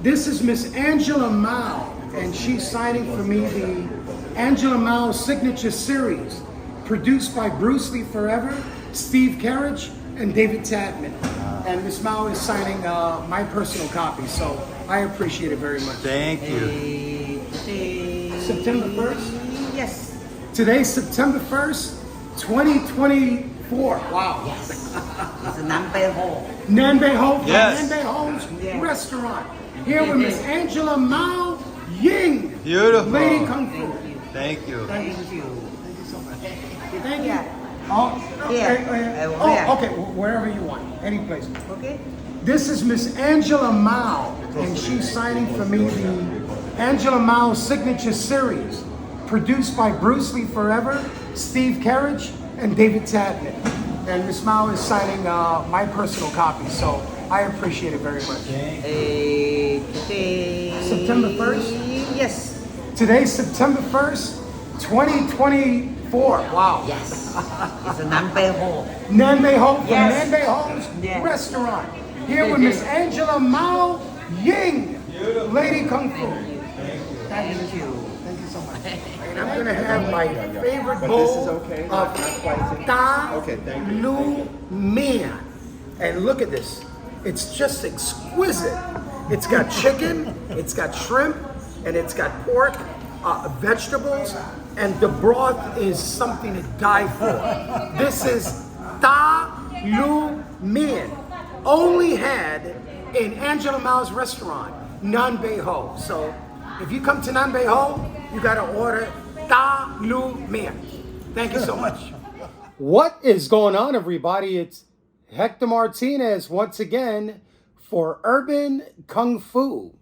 This is Miss Angela Mao, and she's signing for me the Angela Mao Signature Series, produced by Bruce Lee Forever, Steve Carriage, and David Tadman. And Miss Mao is signing my personal copy, so I appreciate it very much. Thank you. September 1st? Yes. Today's September 1st, 2024. Wow. Yes. It's a Nambe Hall. Nanbei Ho from Yes. Nanbei Ho's Yeah. restaurant. Here with Miss Angela Mao Ying. Beautiful. Lady Kung Fu. Thank you. Thank you. Thank you so much. Thank you. Yeah. Oh, Yeah. Where? oh, okay, wherever you want, any place. Okay. This is Miss Angela Mao, and she's signing for me the Angela Mao Signature Series, produced by Bruce Lee Forever, Steve Carriage, and David Tadman. And Miss Mao is signing my personal copy, so I appreciate it very much. Today. September 1st? Yes. Today's September 1st, 2024. Wow. Yes. It's a Nambe Hall. Nanbei Ho from Yes. Nanbei Ho's Yeah. restaurant. Here with Miss Angela Mao Ying, Lady Kung Fu. Thank you. Thank you so much. And I'm gonna have my favorite bowl of Da Lu Mian. And look at this. It's just exquisite. It's got chicken, it's got shrimp, and it's got pork, vegetables, and the broth is something to die for. This is Da Lu Mian, only had in Angela Mao's restaurant, Nanbei Ho. So if you come to Nanbei Ho, you gotta order Da Lu Mian. Thank you so much. What is going on, everybody? It's Hector Martinez once again for Urban Kung Fu.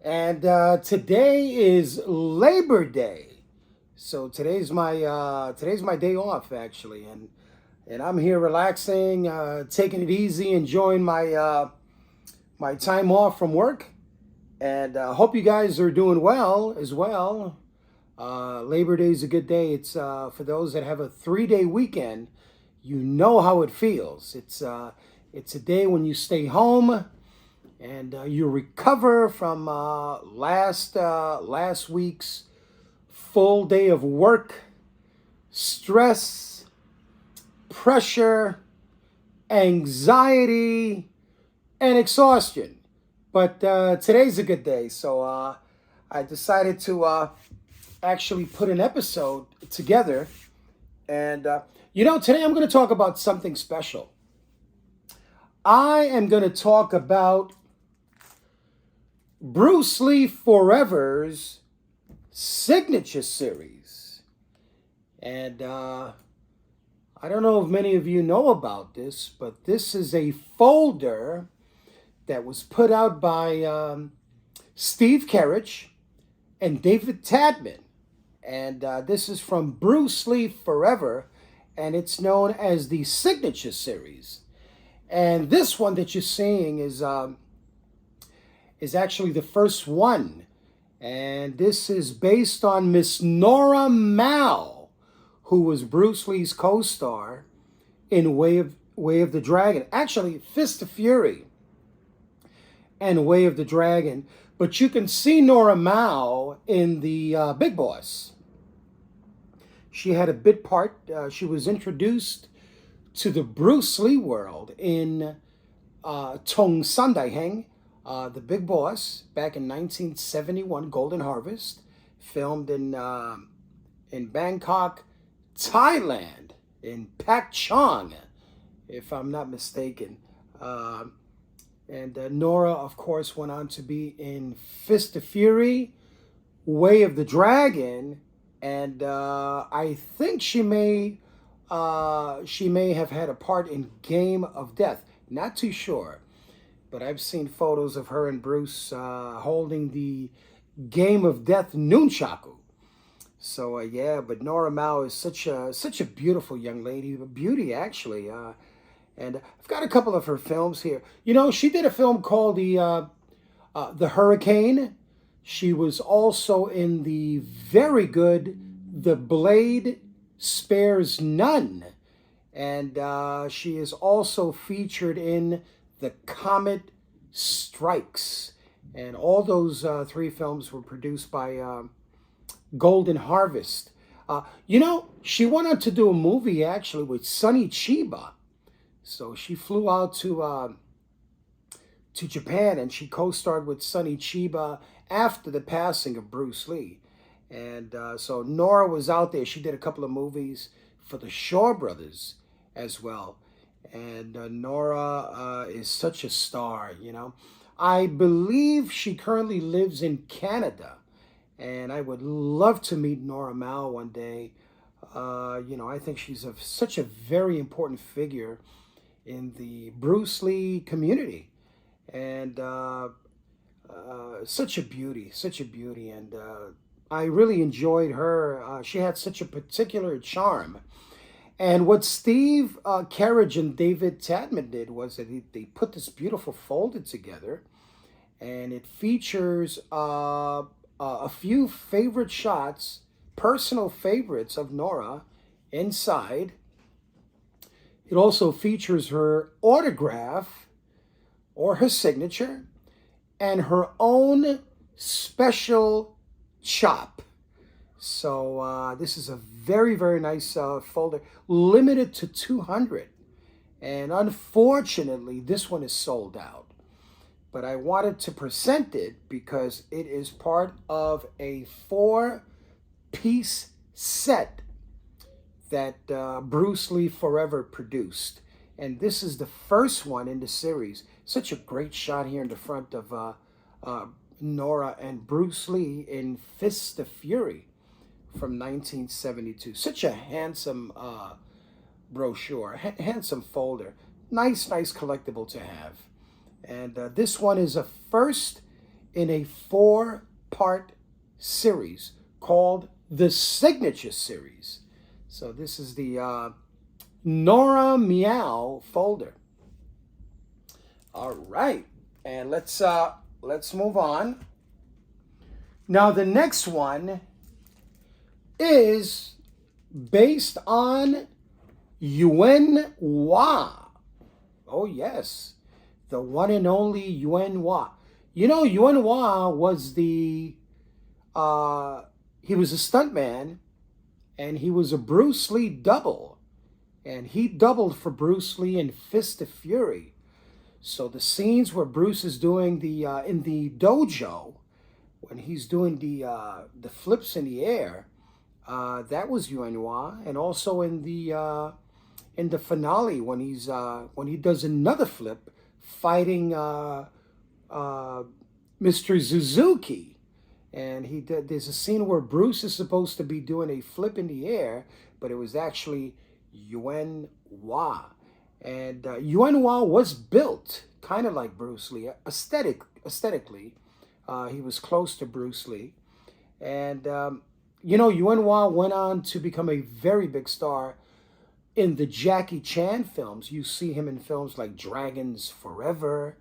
And today is Labor Day. So today's my day off actually, and I'm here relaxing, taking it easy, enjoying my my time off from work. And hope you guys are doing well as well. Labor Day is a good day. It's for those that have a 3-day weekend. You know how it feels. It's a day when you stay home and you recover from last week's full day of work, stress, pressure, anxiety, and exhaustion. But today's a good day, so I decided to actually put an episode together. And today I'm going to talk about something special. I am going to talk about Bruce Lee Forever's Signature Series. And I don't know if many of you know about this, but this is a folder that was put out by Steve Carriage and David Tadman. And this is from Bruce Lee Forever, and it's known as the Signature Series. And this one that you're seeing is actually the first one. And this is based on Miss Nora Ma, who was Bruce Lee's co-star in Way of the Dragon. Actually, Fist of Fury and Way of the Dragon. But you can see Nora Ma in the Big Boss. She had a bit part. She was introduced to the Bruce Lee world in Tong Sandaiheng, The Big Boss, back in 1971, Golden Harvest, filmed in Bangkok, Thailand, in Pak Chong, if I'm not mistaken. And Nora, of course, went on to be in Fist of Fury, Way of the Dragon, and I think she may have had a part in Game of Death. Not too sure, but I've seen photos of her and Bruce holding the Game of Death nunchaku. So yeah, but Nora Ma is such a beautiful young lady, a beauty actually. And I've got a couple of her films here. She did a film called The Hurricane. She was also in the very good The Blade Spares None. And she is also featured in The Comet Strikes. And all those three films were produced by Golden Harvest. She went on to do a movie actually with Sonny Chiba. So she flew out to Japan and she co-starred with Sonny Chiba after the passing of Bruce Lee. And so Nora was out there. She did a couple of movies for the Shaw Brothers as well. And Nora is such a star, I believe she currently lives in Canada. And I would love to meet Nora Ma one day. I think she's such a very important figure in the Bruce Lee community. And such a beauty. And I really enjoyed her. She had such a particular charm. And what Steve Carriage and David Tadman did was that they put this beautiful folder together. And it features a few favorite shots, personal favorites of Nora inside. It also features her autograph or her signature and her own special chop. So this is a very, very nice folder, limited to 200. And unfortunately, this one is sold out. But I wanted to present it because it is part of a 4-piece set that Bruce Lee Forever produced. And this is the first one in the series. Such a great shot here in the front of Nora and Bruce Lee in Fists of Fury from 1972. Such a handsome brochure, handsome folder. Nice collectible to have. And this one is a first in a 4-part series called the Signature Series. So this is the Nora Meow folder. All right, and let's move on. Now the next one is based on Yuen Woo. Oh yes, the one and only Yuen Woo. Yuen Woo was he was a stuntman, and he was a Bruce Lee double, and he doubled for Bruce Lee in Fist of Fury. So the scenes where Bruce is doing the in the dojo, when he's doing the flips in the air, that was Yuen Woo, and also in the finale when he does another flip, fighting Mr. Suzuki, and there's a scene where Bruce is supposed to be doing a flip in the air, but it was actually Yuen Woo. And Yuen Woo was built kind of like Bruce Lee, aesthetically. He was close to Bruce Lee. And, Yuen Woo went on to become a very big star in the Jackie Chan films. You see him in films like Dragons Forever.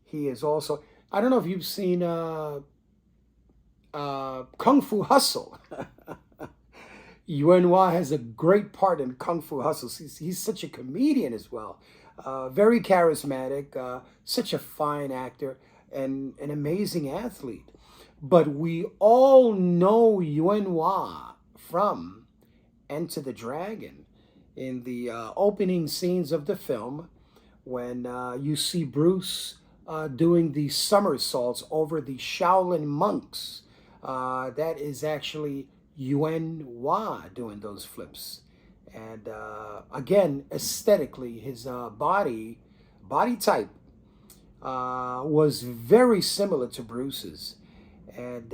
He is also, I don't know if you've seen Kung Fu Hustle. Yuen Woo has a great part in Kung Fu Hustle. He's such a comedian as well. Very charismatic, such a fine actor, and an amazing athlete. But we all know Yuen Woo from Enter the Dragon in the opening scenes of the film when you see Bruce doing the somersaults over the Shaolin monks. That is actually Yuen Woo doing those flips. And again, aesthetically, his body type was very similar to Bruce's. And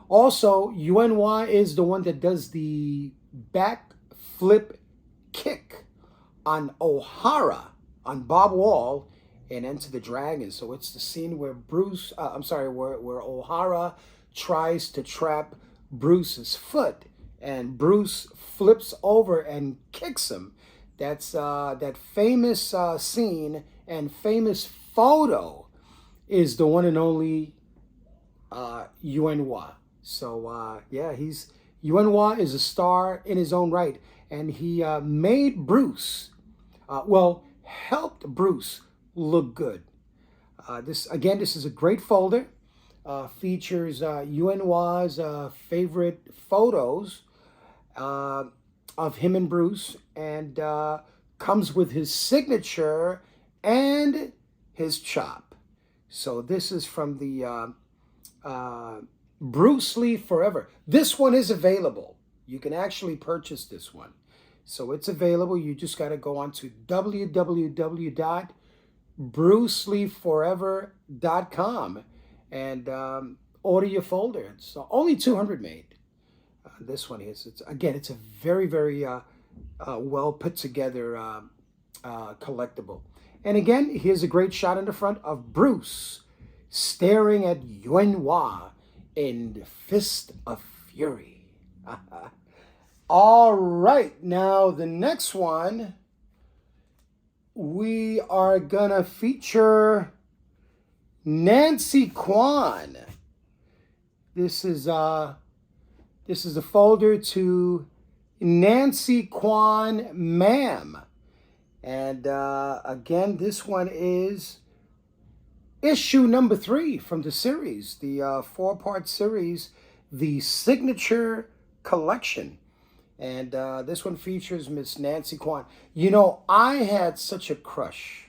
also, Yuen Woo is the one that does the back flip kick on O'Hara, on Bob Wall in Enter the Dragon. So it's the scene where where O'Hara tries to trap Bruce's foot, and Bruce flips over and kicks him. That's that famous scene and famous photo is the one and only Yuen Woo. So Yuen Woo is a star in his own right, and he made Bruce, helped Bruce look good. This is a great folder. Features Yuen Woo's favorite photos of him and Bruce, and comes with his signature and his chop. So this is from the Bruce Lee Forever. This one is available. You can actually purchase this one. So it's available. You just got to go on to www.bruceleeforever.com and order your folder. It's only 200 made. This one is. It's a very, very well put together collectible. And again, here's a great shot in the front of Bruce staring at Yuen Woo in Fist of Fury. All right, now the next one, we are gonna feature Nancy Quan. This is a folder to Nancy Quan, ma'am. And again, this one is issue number 3 from the series, the 4-part series, the Signature Collection. And this one features Miss Nancy Quan. You know, I had such a crush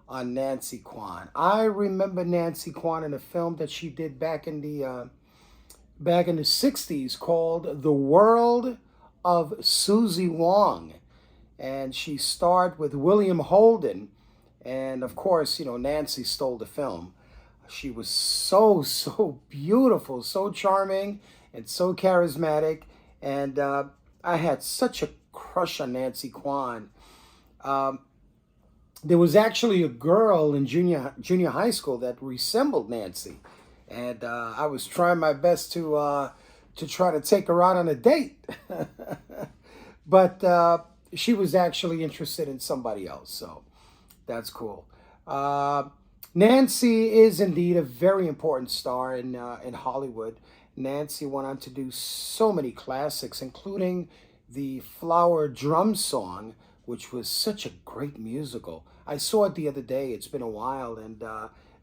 on Nancy Quan. I remember Nancy Quan in a film that she did back in the 60s called The World of Susie Wong. And she starred with William Holden. And of course, you know, Nancy stole the film. She was so, so beautiful, so charming, and so charismatic. And I had such a crush on Nancy Quan. There was actually a girl in junior high school that resembled Nancy. And I was trying my best to try to take her out on a date. But she was actually interested in somebody else, so that's cool. Nancy is indeed a very important star in Hollywood. Nancy went on to do so many classics, including the Flower Drum Song, which was such a great musical. I saw it the other day. It's been a while, and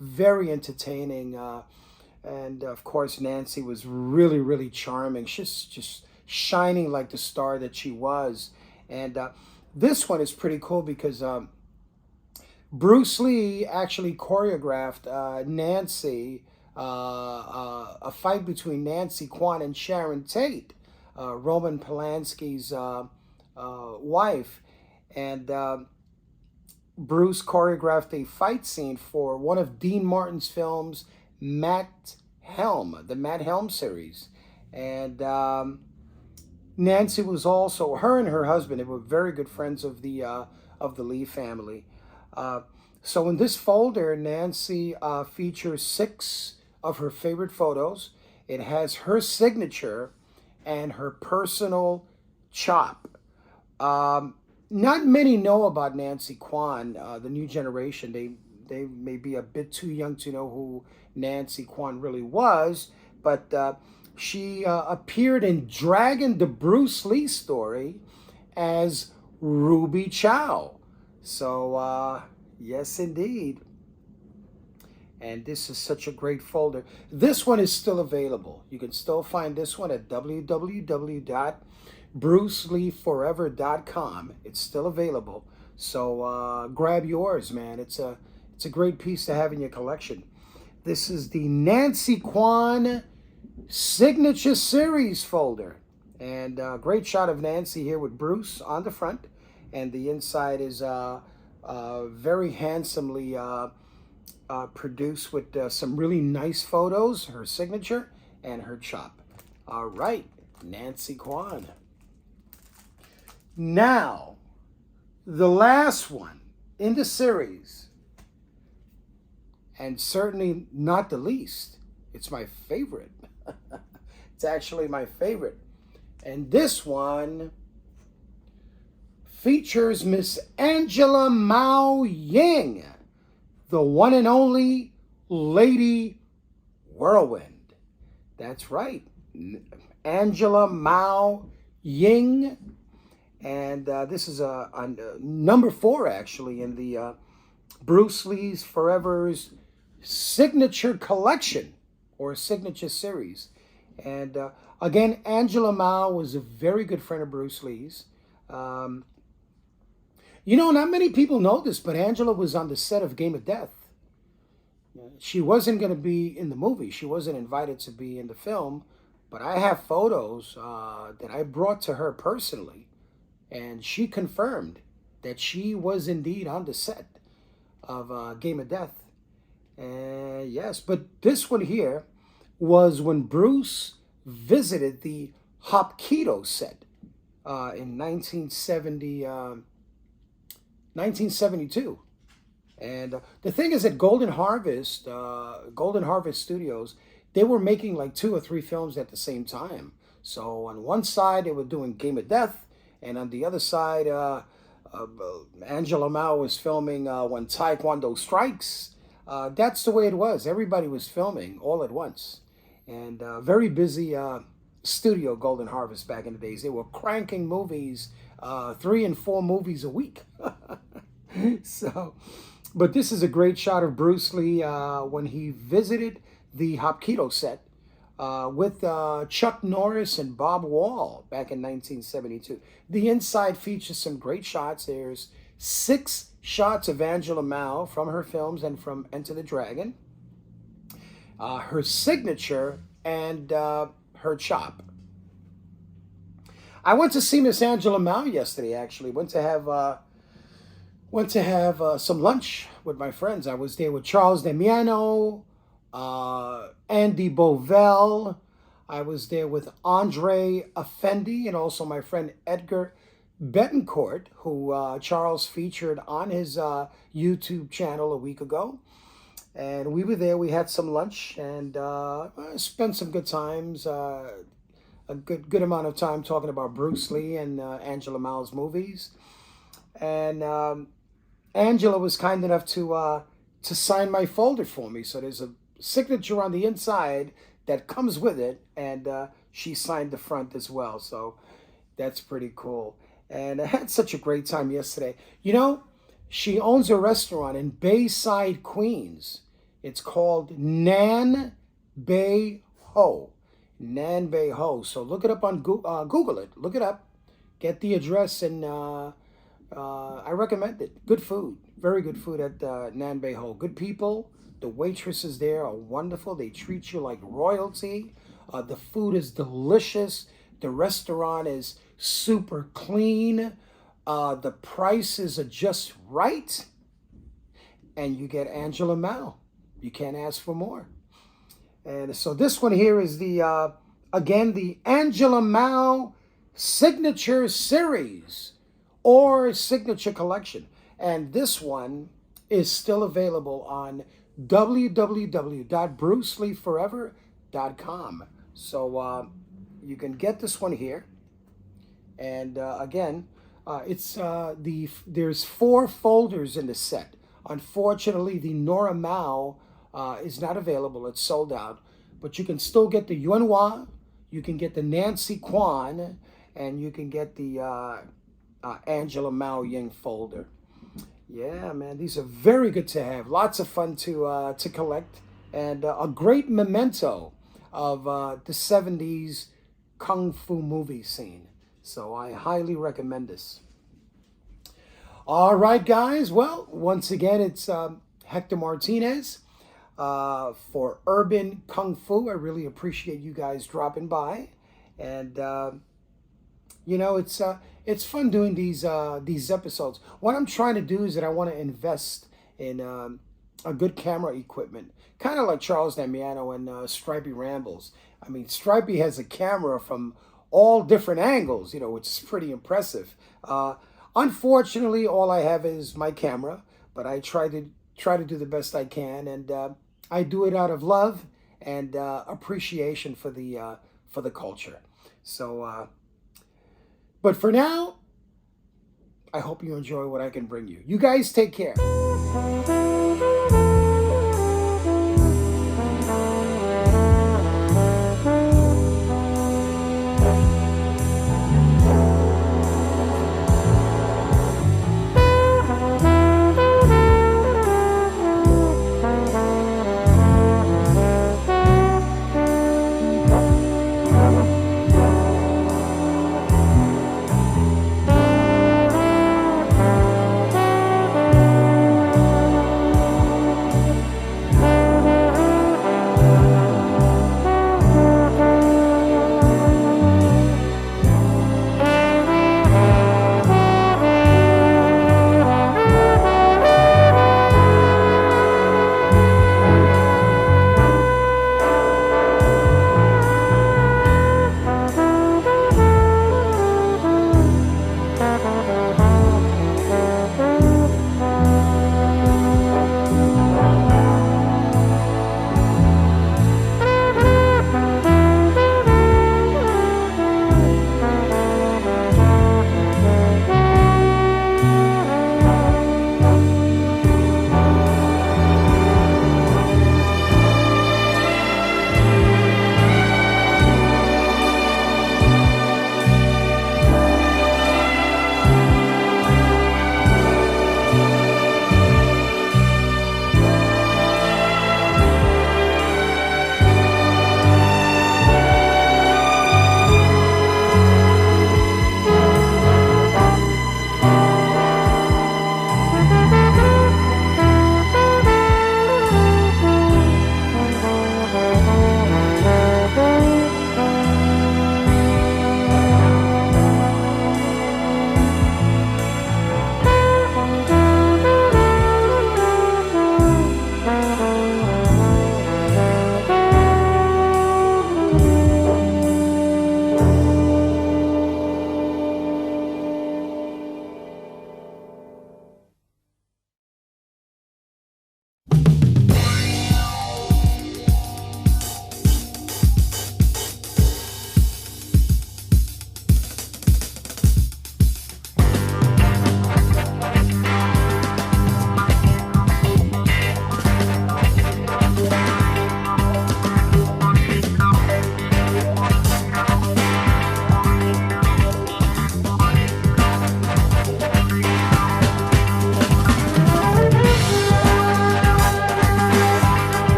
very entertaining. And of course, Nancy was really, really charming. She's just shining like the star that she was. And this one is pretty cool because Bruce Lee actually choreographed Nancy, a fight between Nancy Quan and Sharon Tate, Roman Polanski's wife. And Bruce choreographed a fight scene for one of Dean Martin's films, Matt Helm, the Matt Helm series. And Nancy was also, her and her husband, they were very good friends of the Lee family. So in this folder, Nancy features 6 of her favorite photos. It has her signature and her personal chop. Not many know about Nancy Quan, the new generation. They may be a bit too young to know who Nancy Quan really was, but she appeared in Dragon, the Bruce Lee story, as Ruby Chow. So, yes, indeed. And this is such a great folder. This one is still available. You can still find this one at www.bruceleeforever.com. It's still available. So grab yours, man. It's a great piece to have in your collection. This is the Nancy Quan Signature Series folder. And great shot of Nancy here with Bruce on the front. And the inside is very handsomely produced with some really nice photos, her signature and her chop. All right, Nancy Quan. Now, the last one in the series, and certainly not the least, it's my favorite. It's actually my favorite. And this one features Miss Angela Ma Ying, the one and only Lady Whirlwind. That's right, Angela Ma Ying. And this is a number 4, actually, in the Bruce Lee's Forever's signature collection or signature series. And again, Angela Mao was a very good friend of Bruce Lee's. You know, not many people know this, but Angela was on the set of Game of Death. She wasn't going to be in the movie. She wasn't invited to be in the film, but I have photos that I brought to her personally, and she confirmed that she was indeed on the set of Game of Death. Yes, but this one here was when Bruce visited the Hapkido set in 1972. And the thing is that Golden Harvest Studios, they were making like 2 or 3 films at the same time. So on one side, they were doing Game of Death, and on the other side, Angela Mao was filming When Taekwondo Strikes. That's the way it was. Everybody was filming all at once. And very busy studio, Golden Harvest, back in the days. They were cranking movies, 3 and 4 movies a week. So, but this is a great shot of Bruce Lee when he visited the Hapkido set with Chuck Norris and Bob Wall back in 1972. The inside features some great shots. There's 6 shots of Angela Mao from her films and from Enter the Dragon, her signature, and her chop. I went to see Miss Angela Mao yesterday, actually. Went to have some lunch with my friends. I was there with Charles Damiano, Andy Bovell. I was there with Andre Effendi and also my friend Edgar Betancourt, who Charles featured on his YouTube channel a week ago. And we were there. We had some lunch and spent some good times. A good amount of time talking about Bruce Lee and Angela Mao's movies. And Angela was kind enough to sign my folder for me. So there's a signature on the inside that comes with it, and she signed the front as well. So that's pretty cool. And I had such a great time yesterday. You know, she owns a restaurant in Bayside, Queens. It's called Nan Bay Ho. Nan Bay Ho. So look it up on Google it. Look it up. Get the address, and I recommend it. Good food. Very good food at Nan Bay Ho. Good people. The waitresses there are wonderful. They treat you like royalty. The food is delicious. The restaurant is super clean. The prices are just right. And you get Angela Mao. You can't ask for more. And so this one here is the, again, the Angela Mao Signature Series or Signature Collection. And this one is still available on www.bruceleeforever.com. So you can get this one here. And again, there's 4 folders in the set. Unfortunately, the Nora Ma is not available. It's sold out. But you can still get the Yuen Woo, you can get the Nancy Quan, and you can get the Angela Ma Ying folder. Yeah, man, these are very good to have. Lots of fun to collect, and a great memento of the 70s kung fu movie scene. So I highly recommend this. All right, guys. Well, once again, it's Hector Martinez for Urban Kung Fu. I really appreciate you guys dropping by, and you know, it's fun doing these episodes. What I'm trying to do is that I want to invest in a good camera equipment, kind of like Charles Damiano and Stripey Rambles. I mean, Stripey has a camera from all different angles, you know, which is pretty impressive. Unfortunately, all I have is my camera, but I try to do the best I can, and I do it out of love and appreciation for the culture. So, but for now, I hope you enjoy what I can bring you. You guys take care.